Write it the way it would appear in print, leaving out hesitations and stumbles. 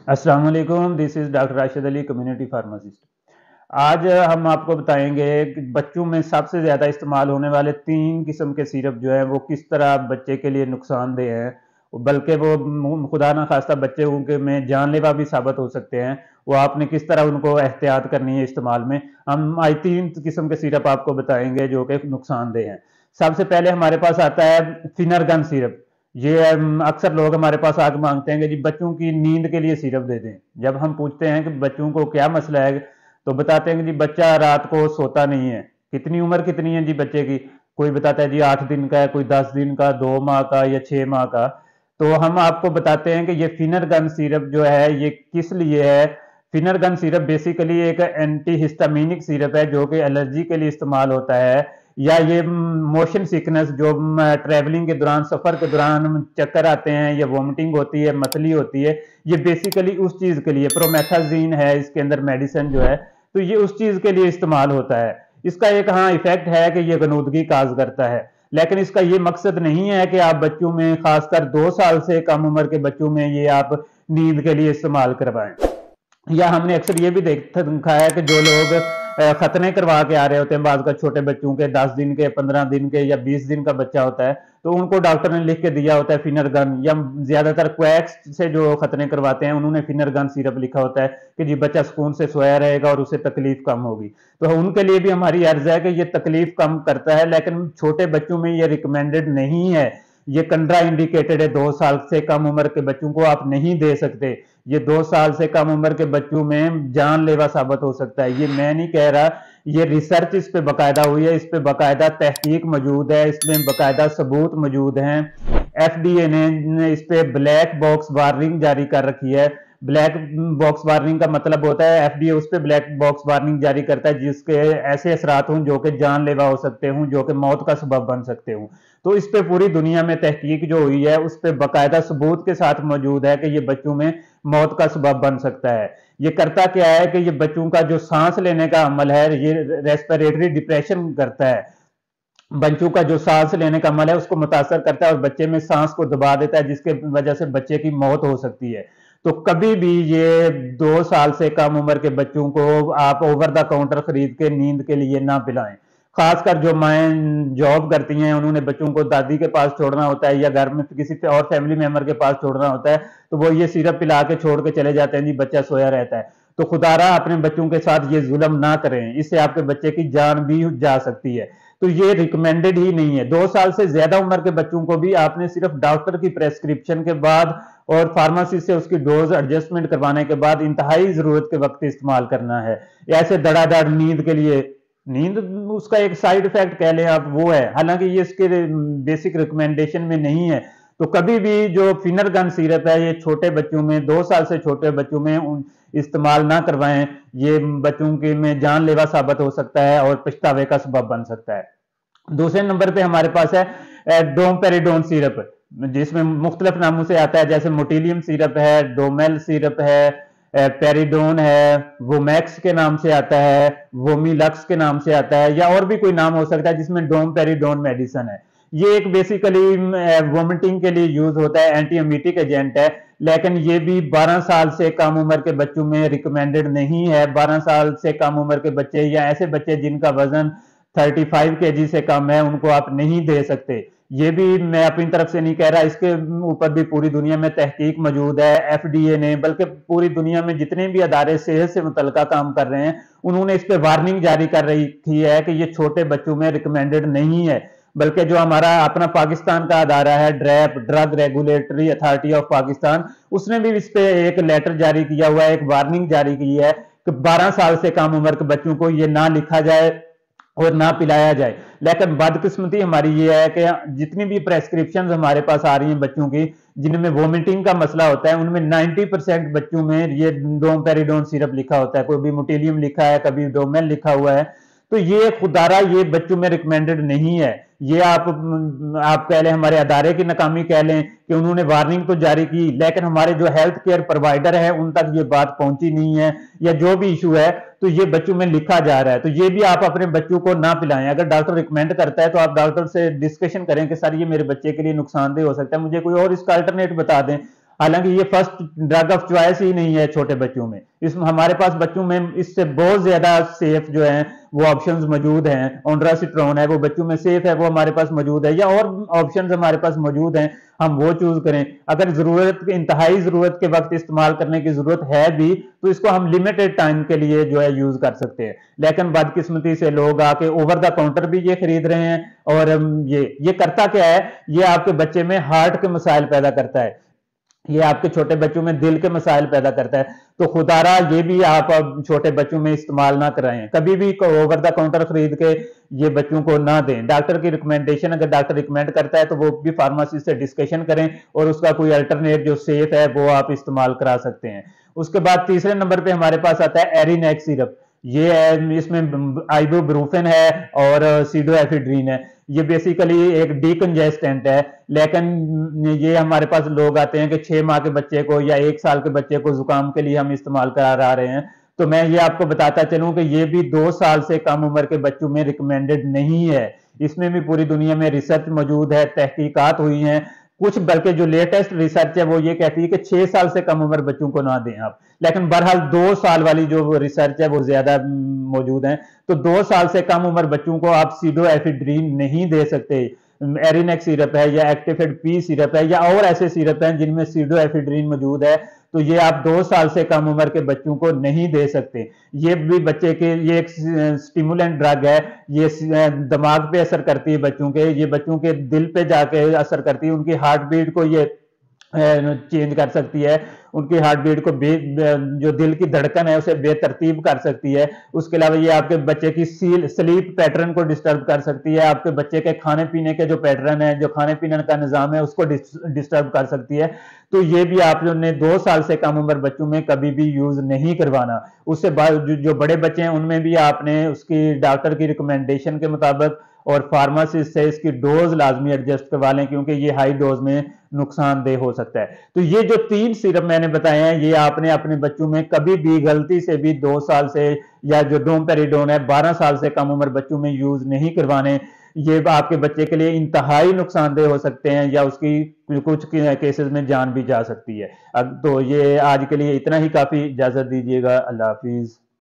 अस्सलाम वालेकुम, this is doctor Rashid Ali, community pharmacist. आज हम आपको बताएंगे कि बच्चों में सबसे ज़्यादा इस्तेमाल होने वाले 3 किस्म के सिरप जो हैं वो किस तरह बच्चे के लिए नुकसानदेह हैं, बल्कि वो खुदा ना खास्ता बच्चे उनके में जानलेवा भी साबित हो सकते हैं। वो आपने किस तरह उनको एहतियात करनी है इस्तेमाल में। हम आज 3 किस्म के सिरप आपको बताएंगे जो कि नुकसानदेह हैं। सबसे पहले हमारे पास आता है फिनरगन सिरप। ये अक्सर लोग हमारे पास आके मांगते हैं कि जी बच्चों की नींद के लिए सिरप दे दें। जब हम पूछते हैं कि बच्चों को क्या मसला है, तो बताते हैं कि जी बच्चा रात को सोता नहीं है। कितनी उम्र कितनी है जी बच्चे की? कोई बताता है जी 8 दिन का है, कोई 10 दिन का, 2 माह का या 6 माह का। तो हम आपको बताते हैं कि ये फिनरगन सिरप जो है ये किस लिए है। फिनरगन सिरप बेसिकली एक एंटी हिस्टामिनिक सिरप है जो कि एलर्जी के लिए इस्तेमाल होता है, या ये मोशन सिकनेस जो ट्रैवलिंग के दौरान, सफर के दौरान चक्कर आते हैं या वॉमिटिंग होती है, मतली होती है, ये बेसिकली उस चीज के लिए प्रोमेथाजीन है इसके अंदर मेडिसिन जो है, तो ये उस चीज के लिए इस्तेमाल होता है। इसका एक हाँ इफेक्ट है कि ये गनूदगी काज करता है, लेकिन इसका ये मकसद नहीं है कि आप बच्चों में, खासकर 2 साल से कम उम्र के बच्चों में, ये आप नींद के लिए इस्तेमाल करवाएं। या हमने अक्सर ये भी देखा है कि जो लोग खतने करवा के आ रहे होते हैं, बाद का छोटे बच्चों के 10 दिन के, 15 दिन के या 20 दिन का बच्चा होता है, तो उनको डॉक्टर ने लिख के दिया होता है फिनरगन, या ज्यादातर क्वैक्स से जो खतने करवाते हैं उन्होंने फिनरगन सिरप लिखा होता है कि जी बच्चा सुकून से सोया रहेगा और उसे तकलीफ कम होगी। तो उनके लिए भी हमारी अर्ज है कि ये तकलीफ कम करता है, लेकिन छोटे बच्चों में ये रिकमेंडेड नहीं है। ये कंट्रा इंडिकेटेड है। 2 साल से कम उम्र के बच्चों को आप नहीं दे सकते। ये 2 साल से कम उम्र के बच्चों में जानलेवा साबित हो सकता है। ये मैं नहीं कह रहा, ये रिसर्च इस पे बकायदा हुई है, इस पे बकायदा तहकीक मौजूद है, इसमें बकायदा सबूत मौजूद हैं। एफडीए ने इस पे ब्लैक बॉक्स वार्निंग जारी कर रखी है। ब्लैक बॉक्स वार्निंग का मतलब होता है एफडीए उस पे ब्लैक बॉक्स वार्निंग जारी करता है जिसके ऐसे असरात हों जो कि जानलेवा हो सकते हों, जो कि मौत का सबब बन सकते हों। तो इस पे पूरी दुनिया में तहकीक जो हुई है उस पे बकायदा सबूत के साथ मौजूद है कि ये बच्चों में मौत का सबब बन सकता है। ये करता क्या है कि ये बच्चों का जो सांस लेने का अमल है, ये रेस्पिरेटरी डिप्रेशन करता है। बच्चों का जो सांस लेने का अमल है उसको मुतासर करता है और बच्चे में सांस को दबा देता है, जिसके वजह से बच्चे की मौत हो सकती है। तो कभी भी ये 2 साल से कम उम्र के बच्चों को आप ओवर द काउंटर खरीद के नींद के लिए ना पिलाएं। खासकर जो माएँ जॉब करती हैं, उन्होंने बच्चों को दादी के पास छोड़ना होता है या घर में किसी और फैमिली मेंबर के पास छोड़ना होता है, तो वो ये सिरप पिला के छोड़ के चले जाते हैं जी बच्चा सोया रहता है। तो खुदारा अपने बच्चों के साथ ये जुल्म ना करें, इससे आपके बच्चे की जान भी जा सकती है। तो ये रिकमेंडेड ही नहीं है। 2 साल से ज्यादा उम्र के बच्चों को भी आपने सिर्फ डॉक्टर की प्रेस्क्रिप्शन के बाद और फार्मेसी से उसकी डोज एडजस्टमेंट करवाने के बाद इंतहाई जरूरत के वक्त इस्तेमाल करना है। ऐसे धड़ाधड़ नींद के लिए, नींद उसका एक साइड इफेक्ट कह लें आप, वो है, हालांकि ये इसके बेसिक रिकमेंडेशन में नहीं है। तो कभी भी जो फिनरगन सिरप है ये छोटे बच्चों में, 2 साल से छोटे बच्चों में इस्तेमाल ना करवाएं। ये बच्चों के में जानलेवा साबित हो सकता है और पछतावे का सबब बन सकता है। दूसरे नंबर पे हमारे पास है डोमपेरिडोन सिरप, जिसमें मुख्तलिफ नामों से आता है, जैसे मोटिलियम सिरप है, डोमेल सिरप है, पेरिडोन है, वोमैक्स के नाम से आता है, वोमिलक्स के नाम से आता है, या और भी कोई नाम हो सकता है, जिसमें डोमपेरिडोन मेडिसिन है। ये एक बेसिकली वोमिटिंग के लिए यूज होता है, एंटी एमिटिक एजेंट है, लेकिन ये भी 12 साल से कम उम्र के बच्चों में रिकमेंडेड नहीं है। 12 साल से कम उम्र के बच्चे या ऐसे बच्चे जिनका वजन 35 kg से कम है उनको आप नहीं दे सकते। ये भी मैं अपनी तरफ से नहीं कह रहा, इसके ऊपर भी पूरी दुनिया में तहकीक मौजूद है। एफडीए ने, बल्कि पूरी दुनिया में जितने भी अदारे सेहत से मुतल्लिका काम कर रहे हैं, उन्होंने इस पे वार्निंग जारी कर रही है कि ये छोटे बच्चों में रिकमेंडेड नहीं है। बल्कि जो हमारा अपना पाकिस्तान का अदारा है, DRAP, drug regulatory authority of Pakistan, उसने भी इस पे एक लेटर जारी किया हुआ है, एक वार्निंग जारी की है कि 12 साल से कम उम्र के बच्चों को ये ना लिखा जाए और ना पिलाया जाए। लेकिन बदकिस्मती हमारी ये है कि जितनी भी प्रेस्क्रिप्शन हमारे पास आ रही हैं बच्चों की जिनमें वोमिटिंग का मसला होता है, उनमें 90% बच्चों में ये डोमपेरिडोन सिरप लिखा होता है, कोई भी मोटिलियम लिखा है, कभी डोमेल लिखा हुआ है। तो ये खुदारा ये बच्चों में रिकमेंडेड नहीं है। ये आप कह लें, हमारे अदारे की नाकामी कह लें कि उन्होंने वार्निंग तो जारी की, लेकिन हमारे जो हेल्थ केयर प्रोवाइडर है उन तक ये बात पहुंची नहीं है, या जो भी इशू है तो ये बच्चों में लिखा जा रहा है। तो ये भी आप अपने बच्चों को ना पिलाएं। अगर डॉक्टर रिकमेंड करता है तो आप डॉक्टर से डिस्कशन करें कि सर ये मेरे बच्चे के लिए नुकसानदेह हो सकता है, मुझे कोई और इसका अल्टरनेट बता दें। हालांकि ये फर्स्ट ड्रग ऑफ चॉइस ही नहीं है छोटे बच्चों में। इसमें हमारे पास बच्चों में इससे बहुत ज्यादा सेफ जो है वो ऑप्शंस मौजूद हैं। ओंड्रासिट्रोन है वो बच्चों में सेफ है, वो हमारे पास मौजूद है, या और ऑप्शंस हमारे पास मौजूद हैं, हम वो चूज करें। अगर जरूरत, इंतहाई जरूरत के वक्त इस्तेमाल करने की जरूरत है भी, तो इसको हम लिमिटेड टाइम के लिए जो है यूज कर सकते हैं। लेकिन बदकिस्मती से लोग आके ओवर द काउंटर भी ये खरीद रहे हैं, और ये करता क्या है, ये आपके बच्चे में हार्ट के मसाइल पैदा करता है, ये आपके छोटे बच्चों में दिल के मसाइल पैदा करता है। तो खुदारा ये भी आप अब छोटे बच्चों में इस्तेमाल ना कराएं, कभी भी ओवर द काउंटर खरीद के ये बच्चों को ना दें। डॉक्टर की रिकमेंडेशन, अगर डॉक्टर रिकमेंड करता है तो वो भी फार्मासिस्ट से डिस्कशन करें, और उसका कोई अल्टरनेट जो सेफ है वो आप इस्तेमाल करा सकते हैं। उसके बाद तीसरे नंबर पे हमारे पास आता है एरिनेक सिरप। ये है, इसमें आइबुप्रोफेन है और सीडोएफिड्रिन है। ये बेसिकली एक डीकंजेस्टेंट है, लेकिन ये हमारे पास लोग आते हैं कि 6 माह के बच्चे को या 1 साल के बच्चे को जुकाम के लिए हम इस्तेमाल करा रहे हैं। तो मैं ये आपको बताता चलूं कि ये भी 2 साल से कम उम्र के बच्चों में रिकमेंडेड नहीं है। इसमें भी पूरी दुनिया में रिसर्च मौजूद है, तहकीकात हुई हैं कुछ, बल्कि जो लेटेस्ट रिसर्च है वो ये कहती है कि 6 साल से कम उम्र बच्चों को ना दें आप। लेकिन बहरहाल 2 साल वाली जो रिसर्च है वो ज्यादा मौजूद है। तो 2 साल से कम उम्र बच्चों को आप सीडोएफिड्रिन नहीं दे सकते। एरिनेक सिरप है या एक्टिफेड पी सिरप है या और ऐसे सिरप हैं जिनमें सीडोएफिड्रिन मौजूद है, तो ये आप 2 साल से कम उम्र के बच्चों को नहीं दे सकते। ये भी बच्चे के, ये एक स्टिमुलेंट ड्रग है, ये दिमाग पे असर करती है बच्चों के, ये बच्चों के दिल पे जाके असर करती है, उनकी हार्ट बीट को ये चेंज कर सकती है, उनकी हार्ट बीट को जो दिल की धड़कन है उसे बेतरतीब कर सकती है। उसके अलावा ये आपके बच्चे की स्लीप पैटर्न को डिस्टर्ब कर सकती है, आपके बच्चे के खाने पीने के जो पैटर्न है, जो खाने पीने का निज़ाम है उसको डिस्टर्ब कर सकती है। तो ये भी आपने 2 साल से कम उम्र बच्चों में कभी भी यूज नहीं करवाना। उससे बाद जो बड़े बच्चे हैं उनमें भी आपने उसकी डॉक्टर की रिकमेंडेशन के मुताबिक और फार्मासिस्ट से इसकी डोज लाजमी एडजस्ट करवा लें, क्योंकि ये हाई डोज में नुकसानदेह हो सकता है। तो ये जो 3 सिरप मैंने बताए हैं, ये आपने अपने बच्चों में कभी भी गलती से भी 2 साल से, या जो डोमपेरिडोन है 12 साल से कम उम्र बच्चों में यूज नहीं करवाने। ये आपके बच्चे के लिए इंतहाई नुकसानदेह हो सकते हैं, या उसकी कुछ केसेस में जान भी जा सकती है। अब तो ये आज के लिए इतना ही काफी, इजाजत दीजिएगा, अल्लाह हाफिज।